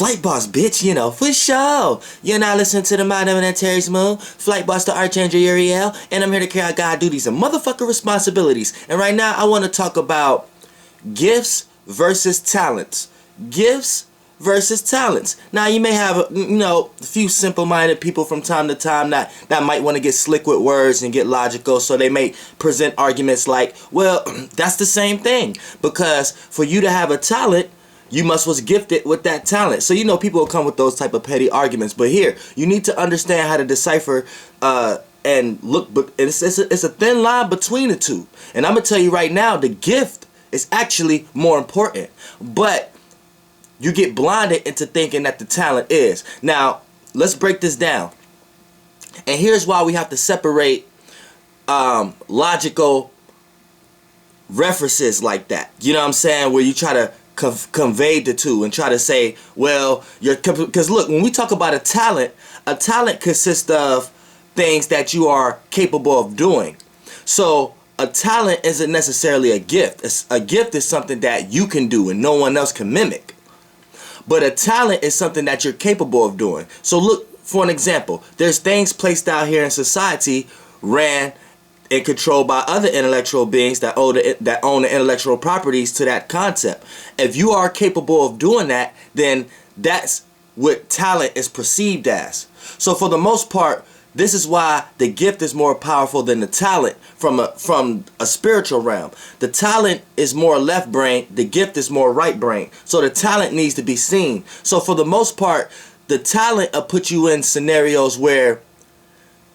Flight Boss, bitch, you know, for sure. You're not listening to the Mind Eminent Terry's Moon, Flight Boss, the Archangel Uriel, and I'm here to carry out God duties and motherfucker responsibilities. And right now, I want to talk about gifts versus talents. Gifts versus talents. Now, you may have, a few simple-minded people from time to time that might want to get slick with words and get logical, so they may present arguments like, well, that's the same thing, because for you to have a talent, you must was gifted with that talent. So, people will come with those type of petty arguments. But here, you need to understand how to decipher and look. But it's a thin line between the two. And I'm going to tell you right now, the gift is actually more important. But you get blinded into thinking that the talent is. Now, let's break this down. And here's why we have to separate logical references like that. You know what I'm saying? Where you try to convey the two and try to say, well, because look, when we talk about a talent consists of things that you are capable of doing. So a talent isn't necessarily a gift. A gift is something that you can do and no one else can mimic. But a talent is something that you're capable of doing. So look, for an example, there's things placed out here in society ran and controlled by other intellectual beings that own the intellectual properties to that concept. If you are capable of doing that, then that's what talent is perceived as. So for the most part, this is why the gift is more powerful than the talent from a spiritual realm. The talent is more left brain, the gift is more right brain. So the talent needs to be seen. So for the most part, the talent will put you in scenarios where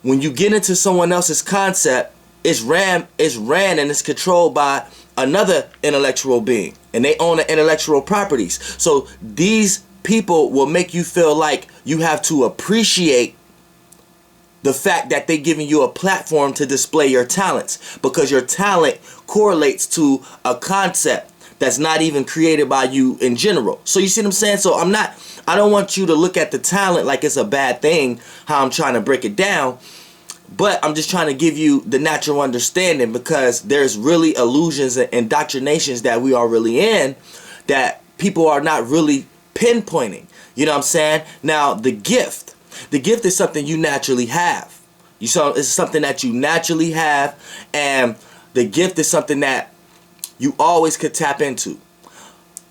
when you get into someone else's concept, it's ran and it's controlled by another intellectual being, and they own the intellectual properties. So these people will make you feel like you have to appreciate the fact that they're giving you a platform to display your talents, because your talent correlates to a concept that's not even created by you in general. So you see what I'm saying? So I don't want you to look at the talent like it's a bad thing, how I'm trying to break it down. But I'm just trying to give you the natural understanding, because there's really illusions and indoctrinations that we are really in that people are not really pinpointing. You know what I'm saying? Now, the gift is something you naturally have. It's something that you naturally have, and the gift is something that you always could tap into.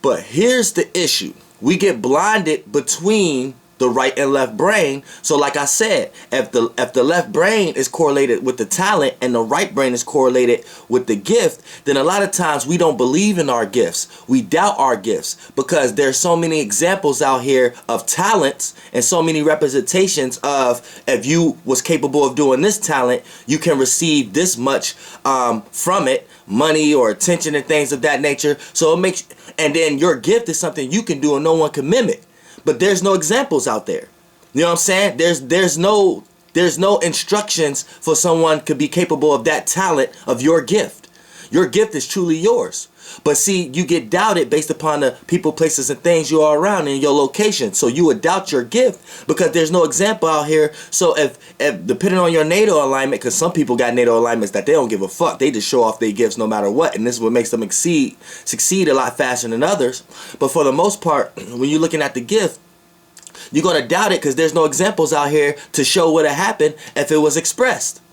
But here's the issue. We get blinded between the right and left brain. So like I said, if the left brain is correlated with the talent and the right brain is correlated with the gift, then a lot of times we don't believe in our gifts. We doubt our gifts, because there's so many examples out here of talents and so many representations of, if you was capable of doing this talent, you can receive this much from it, money or attention and things of that nature. So it makes, and then your gift is something you can do and no one can mimic. But there's no examples out there. You know what I'm saying? There's no instructions for someone to be capable of that talent of your gift. Your gift is truly yours. But see, you get doubted based upon the people, places, and things you are around in your location. So you would doubt your gift because there's no example out here. So if depending on your natal alignment, because some people got natal alignments that they don't give a fuck. They just show off their gifts no matter what. And this is what makes them succeed a lot faster than others. But for the most part, when you're looking at the gift, you're going to doubt it because there's no examples out here to show what would happen if it was expressed.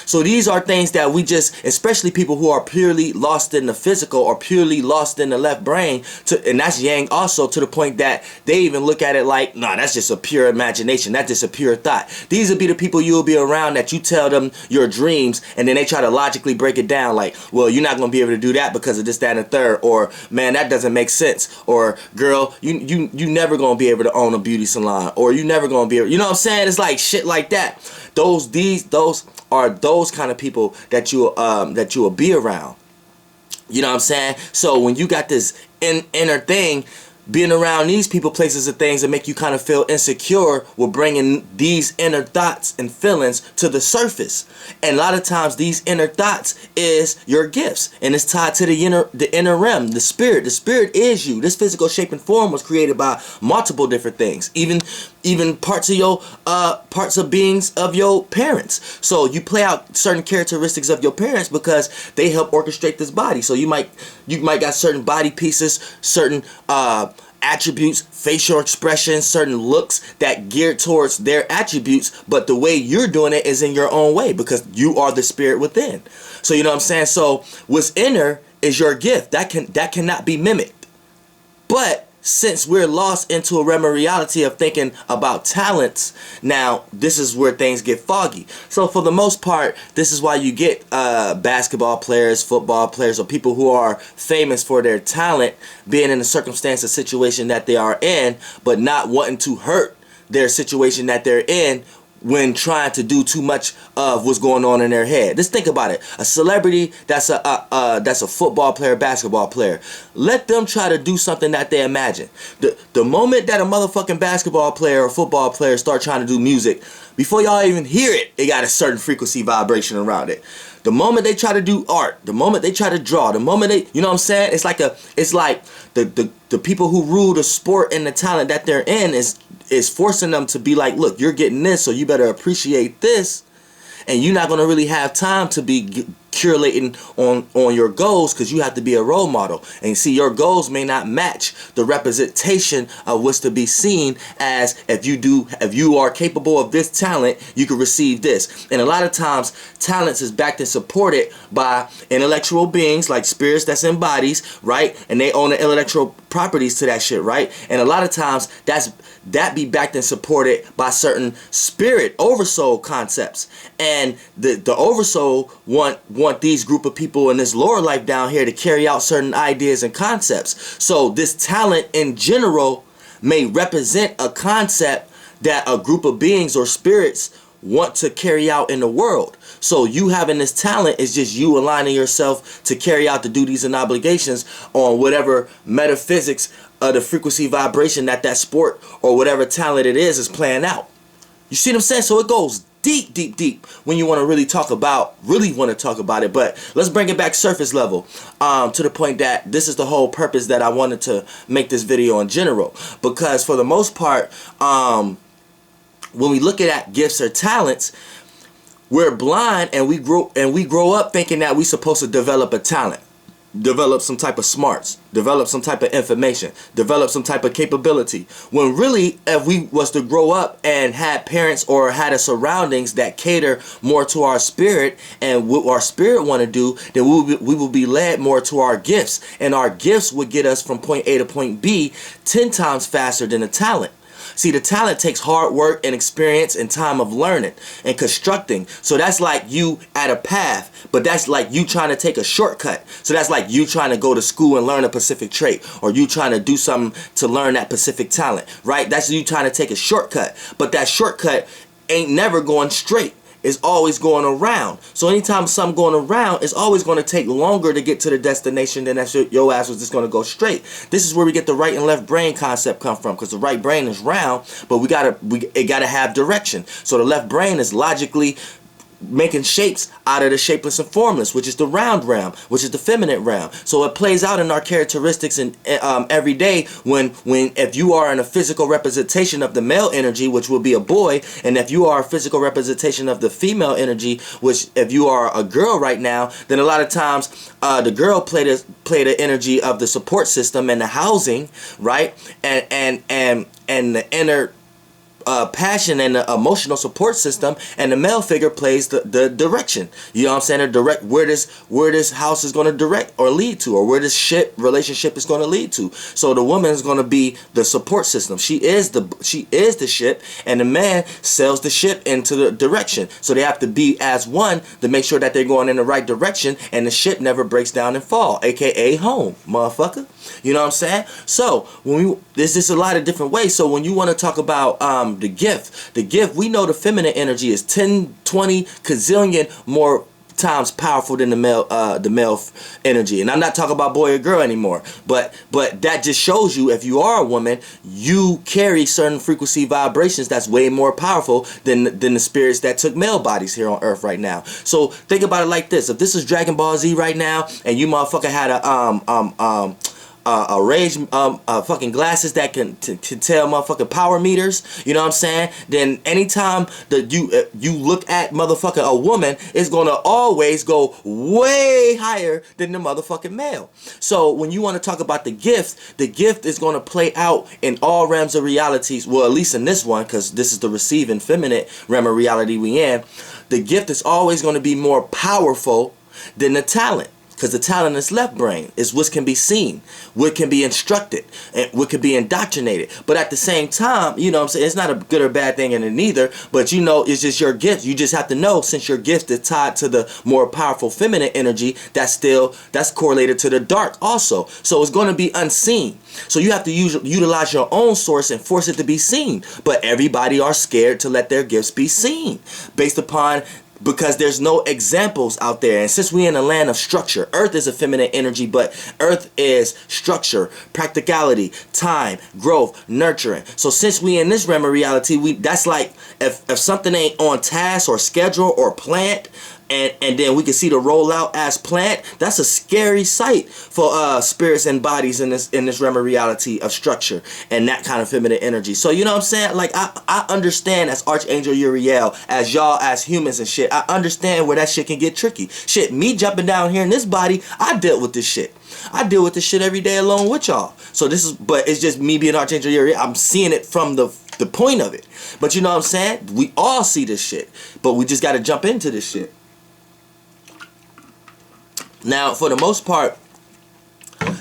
So these are things that we just, especially people who are purely lost in the physical or purely lost in the left brain, and that's yang also, to the point that they even look at it like, nah, that's just a pure imagination. That's just a pure thought. These will be the people you'll be around that you tell them your dreams, and then they try to logically break it down like, well, you're not going to be able to do that because of this, that, and the third, or man, that doesn't make sense, or girl, you never going to be able to own a beauty salon, or you never going to be able, you know what I'm saying? It's like shit like that. Those are those kind of people that you will be around. You know what I'm saying? So when you got this inner thing, being around these people, places, and things that make you kind of feel insecure will bringing these inner thoughts and feelings to the surface. And a lot of times these inner thoughts is your gifts, and it's tied to the inner realm, the spirit. The spirit is you. This physical shape and form was created by multiple different things, even parts of beings of your parents. So you play out certain characteristics of your parents because they help orchestrate this body. So you might got certain body pieces, certain attributes, facial expressions, certain looks that geared towards their attributes, but the way you're doing it is in your own way because you are the spirit within. So you know what I'm saying? So what's inner is your gift. That cannot be mimicked. But since we're lost into a realm of reality of thinking about talents, now this is where things get foggy. So for the most part, this is why you get basketball players, football players, or people who are famous for their talent being in the circumstance or situation that they are in, but not wanting to hurt their situation that they're in when trying to do too much of what's going on in their head. Just think about it. A celebrity that's a football player, basketball player. Let them try to do something that they imagine. The moment that a motherfucking basketball player or football player start trying to do music, before y'all even hear it, it got a certain frequency vibration around it. The moment they try to do art, the moment they try to draw, the moment they, you know what I'm saying? It's like the people who rule the sport and the talent that they're in is forcing them to be like, look, you're getting this, so you better appreciate this. And you're not going to really have time to be curating on your goals because you have to be a role model. And see, your goals may not match the representation of what's to be seen as if you are capable of this talent, you can receive this. And a lot of times, talents is backed and supported by intellectual beings like spirits that's in bodies, right? And they own the intellectual properties to that shit, right? And a lot of times, that be backed and supported by certain spirit oversoul concepts. And the oversoul want these group of people in this lower life down here to carry out certain ideas and concepts. So this talent in general may represent a concept that a group of beings or spirits want to carry out in the world. So you having this talent is just you aligning yourself to carry out the duties and obligations on whatever metaphysics of the frequency vibration that sport or whatever talent it is playing out. You see what I'm saying? So it goes deep when you want to really want to talk about it. But let's bring it back surface level to the point that this is the whole purpose that I wanted to make this video in general. Because for the most part, when we look at gifts or talents, we're blind and we grow up thinking that we're supposed to develop a talent, develop some type of smarts, develop some type of information, develop some type of capability. When really, if we was to grow up and had parents or had a surroundings that cater more to our spirit and what our spirit want to do, then we will be led more to our gifts. And our gifts would get us from point A to point B 10 times faster than a talent. See, the talent takes hard work and experience and time of learning and constructing. So that's like you at a path, but that's like you trying to take a shortcut. So that's like you trying to go to school and learn a specific trait, or you trying to do something to learn that specific talent, right? That's you trying to take a shortcut, but that shortcut ain't never going straight. Is always going around. So anytime something going around, it's always going to take longer to get to the destination than that your ass was just going to go straight. This is where we get the right and left brain concept come from, because the right brain is round, but it gotta have direction. So the left brain is logically making shapes out of the shapeless and formless, which is the round realm, which is the feminine realm. So it plays out in our characteristics and every day when if you are in a physical representation of the male energy, which will be a boy, and if you are a physical representation of the female energy, which if you are a girl right now, then a lot of times the girl play the energy of the support system and the housing, right, and the inner passion and the emotional support system, and the male figure plays the direction. You know what I'm saying? The direct where this house is going to direct or lead to, or where this relationship is going to lead to. So the woman is going to be the support system. She is the ship, and the man sells the ship into the direction. So they have to be as one to make sure that they're going in the right direction, and the ship never breaks down and fall, aka home, motherfucker. You know what I'm saying? So there's just a lot of different ways. So when you want to talk about the gift, we know the feminine energy is 10, 20, gazillion more times powerful than the male energy. And I'm not talking about boy or girl anymore, but that just shows you, if you are a woman, you carry certain frequency vibrations that's way more powerful than the spirits that took male bodies here on earth right now. So think about it like this: if this is Dragon Ball Z right now, and you motherfucker had fucking glasses that can tell motherfucking power meters. You know what I'm saying? Then anytime that you look at motherfucking a woman, it's gonna always go way higher than the motherfucking male. So when you want to talk about the gift is gonna play out in all realms of realities. Well, at least in this one, because this is the receiving feminine realm of reality we in. The gift is always going to be more powerful than the talent. Because the talent is left brain. Is what can be seen, what can be instructed, and what can be indoctrinated. But at the same time, you know what I'm saying, it's not a good or bad thing in it neither. But you know, it's just your gift. You just have to know, since your gift is tied to the more powerful feminine energy, that's correlated to the dark also. So it's going to be unseen. So you have to utilize your own source and force it to be seen. But everybody are scared to let their gifts be seen based upon, because there's no examples out there. And since we're in a land of structure, earth is a feminine energy, but earth is structure, practicality, time, growth, nurturing. So since we in this realm of reality, that's like if something ain't on task or schedule or planned, and then we can see the rollout as planned, that's a scary sight for spirits and bodies in this realm of reality of structure and that kind of feminine energy. So you know what I'm saying? Like I understand as Archangel Uriel, as y'all as humans and shit, I understand where that shit can get tricky. Shit, me jumping down here in this body, I dealt with this shit. I deal with this shit every day alone with y'all. So but it's just me being Archangel Uriel. I'm seeing it from the point of it. But you know what I'm saying? We all see this shit, but we just got to jump into this shit. Now, for the most part,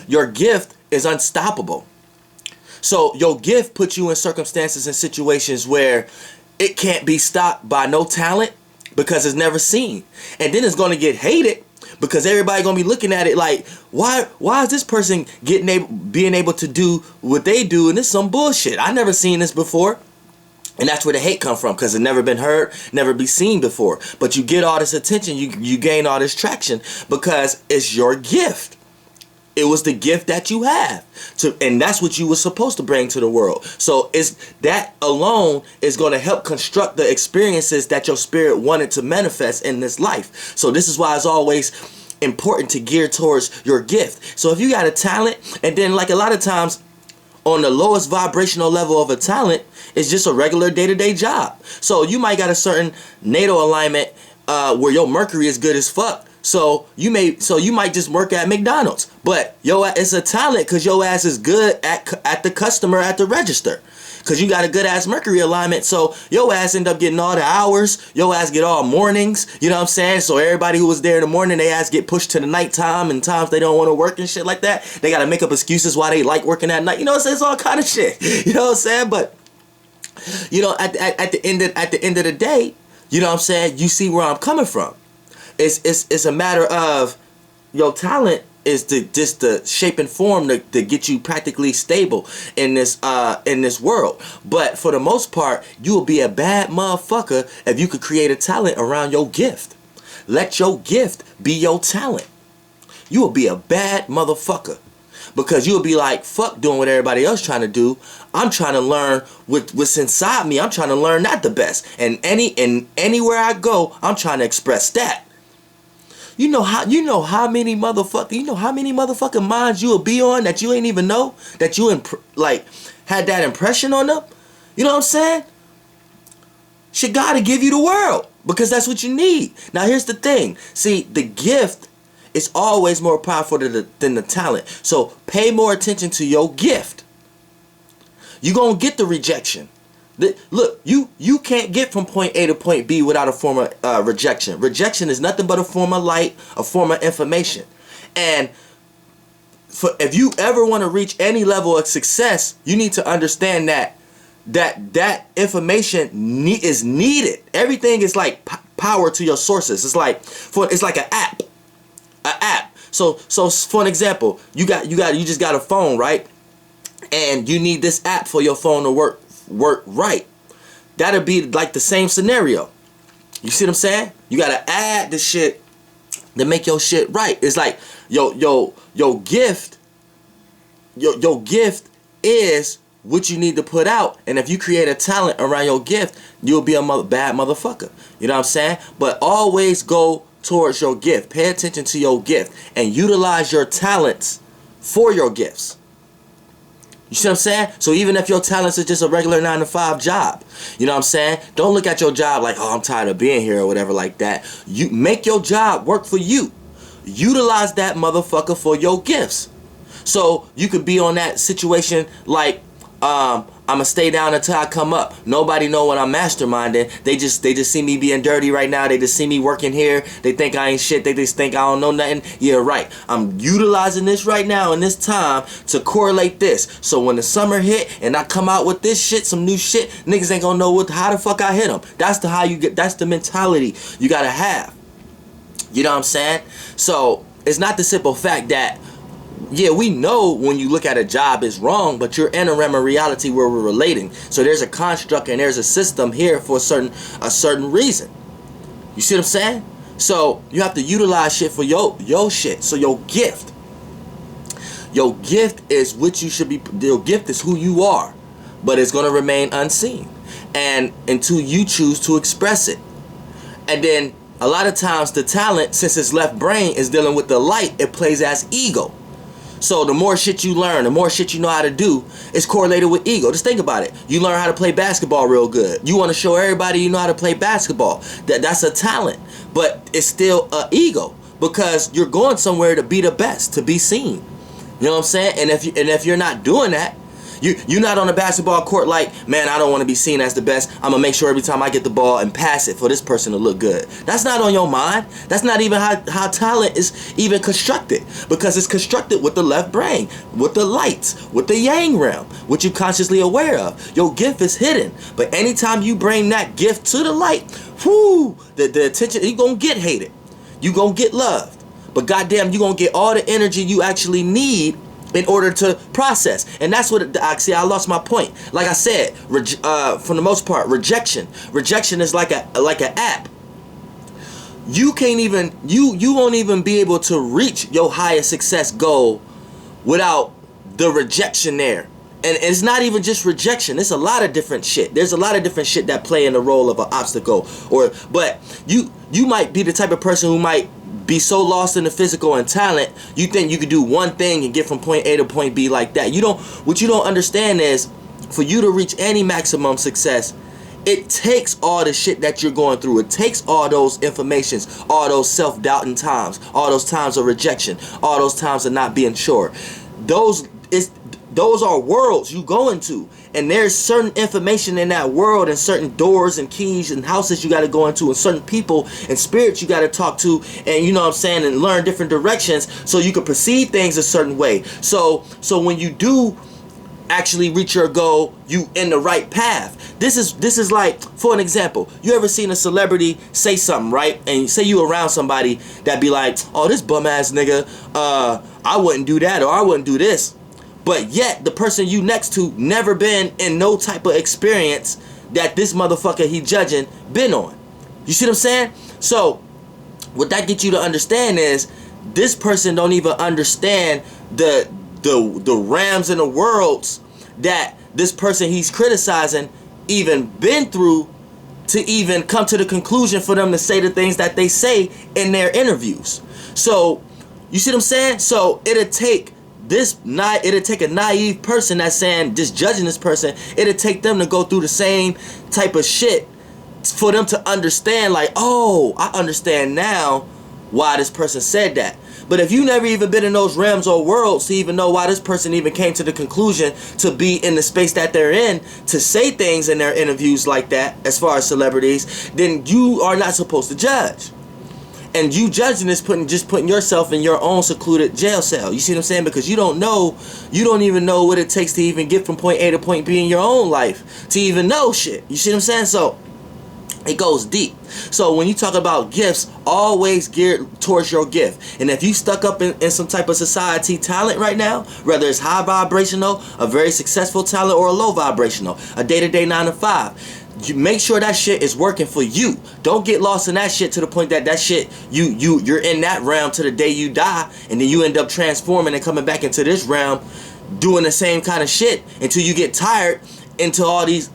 your gift is unstoppable. So your gift puts you in circumstances and situations where it can't be stopped by no talent because it's never seen. And then it's going to get hated because everybody going to be looking at it like, why is this person being able to do what they do, and it's some bullshit. I never seen this before. And that's where the hate come from, because it never been heard, never be seen before. But you get all this attention, you gain all this traction because it's your gift. It was the gift that you have, and that's what you were supposed to bring to the world. So that alone is going to help construct the experiences that your spirit wanted to manifest in this life. So this is why it's always important to gear towards your gift. So if you got a talent, and then like a lot of times, on the lowest vibrational level of a talent, it's just a regular day-to-day job. So you might got a certain natal alignment where your Mercury is good as fuck. So you might just work at McDonald's, but it's a talent because your ass is good at the customer at the register. Because you got a good ass Mercury alignment, so your ass end up getting all the hours, your ass get all mornings, you know what I'm saying? So everybody who was there in the morning, they ass get pushed to the nighttime, and times they don't want to work and shit like that. They got to make up excuses why they like working at night. You know what I'm saying? It's all kind of shit. You know what I'm saying? But you know, at the end of the day, you know what I'm saying? You see where I'm coming from. It's a matter of your talent is just the shape and form to get you practically stable in this world. But for the most part, you will be a bad motherfucker if you could create a talent around your gift. Let your gift be your talent. You will be a bad motherfucker. Because you'll be like, fuck doing what everybody else trying to do. I'm trying to learn what's inside me. I'm trying to learn that the best. And anywhere I go, I'm trying to express that. You know how many motherfucking minds you will be on that you ain't even know that you had that impression on them. You know what I'm saying? Shit, gotta give you the world because that's what you need. Now here's the thing. See, the gift is always more powerful than the talent. So pay more attention to your gift. You gonna get the rejection. Look, you can't get from point A to point B without a form of rejection. Rejection is nothing but a form of light, a form of information. And if you ever want to reach any level of success, you need to understand that information is needed. Everything is like power to your sources. It's like an app. An app. So for an example, you just got a phone, right? And you need this app for your phone to work right. That'll be like the same scenario. You see what I'm saying? You gotta add the shit to make your shit right. It's like your gift is what you need to put out. And if you create a talent around your gift, you'll be a bad motherfucker. You know what I'm saying? But always go towards your gift. Pay attention to your gift and utilize your talents for your gifts. You see what I'm saying? So even if your talents is just a regular 9-to-5 job, you know what I'm saying? Don't look at your job like, oh, I'm tired of being here or whatever like that. You make your job work for you. Utilize that motherfucker for your gifts. So you could be on that situation like, I'ma stay down until I come up. Nobody know when I'm masterminding. They just see me being dirty right now. They just see me working here. They think I ain't shit. They just think I don't know nothing. Yeah, right. I'm utilizing this right now in this time to correlate this. So when the summer hit and I come out with this shit, some new shit, niggas ain't gonna know how the fuck I hit them. That's the mentality you gotta have. You know what I'm saying? So it's not the simple fact that, yeah, we know when you look at a job it's wrong, but you're in a realm of reality where we're relating. So there's a construct and there's a system here for a certain reason. You see what I'm saying? So you have to utilize shit for your shit. So your gift is what you should be. Your gift is who you are, but it's gonna remain unseen, and until you choose to express it. And then a lot of times the talent, since its left brain is dealing with the light, it plays as ego. So the more shit you learn, the more shit you know how to do, it's correlated with ego. Just think about it. You learn how to play basketball real good. You want to show everybody you know how to play basketball. That's a talent, but it's still an ego because you're going somewhere to be the best, to be seen. You know what I'm saying? And if you're not doing that, you're not on a basketball court like, man, I don't want to be seen as the best. I'm gonna make sure every time I get the ball and pass it for this person to look good. That's not on your mind. That's not even how talent is even constructed, because it's constructed with the left brain, with the lights, with the yang realm, which you're consciously aware of. Your gift is hidden, but anytime you bring that gift to the light, whoo, the attention, you're gonna get hated. You're gonna get loved, but goddamn, you're gonna get all the energy you actually need in order to process. And that's what I lost my point. Like I said, for the most part, rejection is like an app. You can't even you won't even be able to reach your highest success goal without the rejection there. And it's not even just rejection. It's a lot of different shit. There's a lot of different shit that play in the role of an obstacle. But you might be the type of person who might be so lost in the physical and talent, you think you could do one thing and get from point A to point B like that. What you don't understand is, for you to reach any maximum success, it takes all the shit that you're going through. It takes all those informations, all those self-doubting times, all those times of rejection, all those times of not being sure. Those are worlds you go into, and there's certain information in that world, and certain doors and keys and houses you got to go into, and certain people and spirits you got to talk to, and you know what I'm saying, and learn different directions so you can perceive things a certain way. So when you do actually reach your goal, you in the right path. This is like, for an example, you ever seen a celebrity say something, right? And say you around somebody that be like, oh, this bum ass nigga, I wouldn't do that, or I wouldn't do this. But yet, the person you next to never been in no type of experience that this motherfucker he judging been on. You see what I'm saying? So, what that gets you to understand is, this person don't even understand the realms and the worlds that this person he's criticizing even been through to even come to the conclusion for them to say the things that they say in their interviews. So, you see what I'm saying? So, it'll take a naive person that's saying, just judging this person, it'll take them to go through the same type of shit for them to understand, like, oh, I understand now why this person said that. But if you never even been in those realms or worlds to even know why this person even came to the conclusion to be in the space that they're in, to say things in their interviews like that, as far as celebrities, then you are not supposed to judge. And you judging is putting yourself in your own secluded jail cell. You see what I'm saying? Because you don't even know what it takes to even get from point A to point B in your own life, to even know shit. You see what I'm saying? So it goes deep. So when you talk about gifts, always geared towards your gift. And if you stuck up in some type of society talent right now, whether it's high vibrational, a very successful talent, or a low vibrational, a day-to-day 9-to-5, you make sure that shit is working for you. Don't get lost in that shit to the point that shit you're in that realm to the day you die, and then you end up transforming and coming back into this realm doing the same kind of shit until you get tired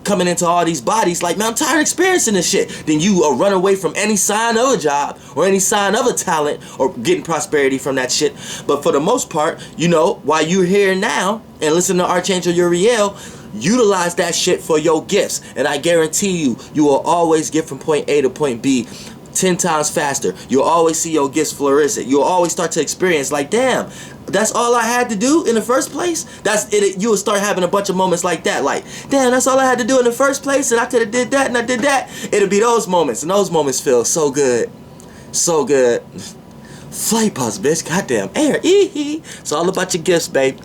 coming into all these bodies, like, man, I'm tired of experiencing this shit. Then you run away from any sign of a job or any sign of a talent or getting prosperity from that shit. But for the most part, you know, while you're here now and listen to Archangel Uriel, utilize that shit for your gifts, and I guarantee you, you will always get from point A to point B 10 times faster. You'll always see your gifts flourish. You'll always start to experience like, damn, that's all I had to do in the first place. That's it. You will start having a bunch of moments like that, like, damn, that's all I had to do in the first place, and I could have did that, and I did that. It'll be those moments, and those moments feel so good, so good. FLIGHTZ, bitch, goddamn air. It's all about your gifts, babe.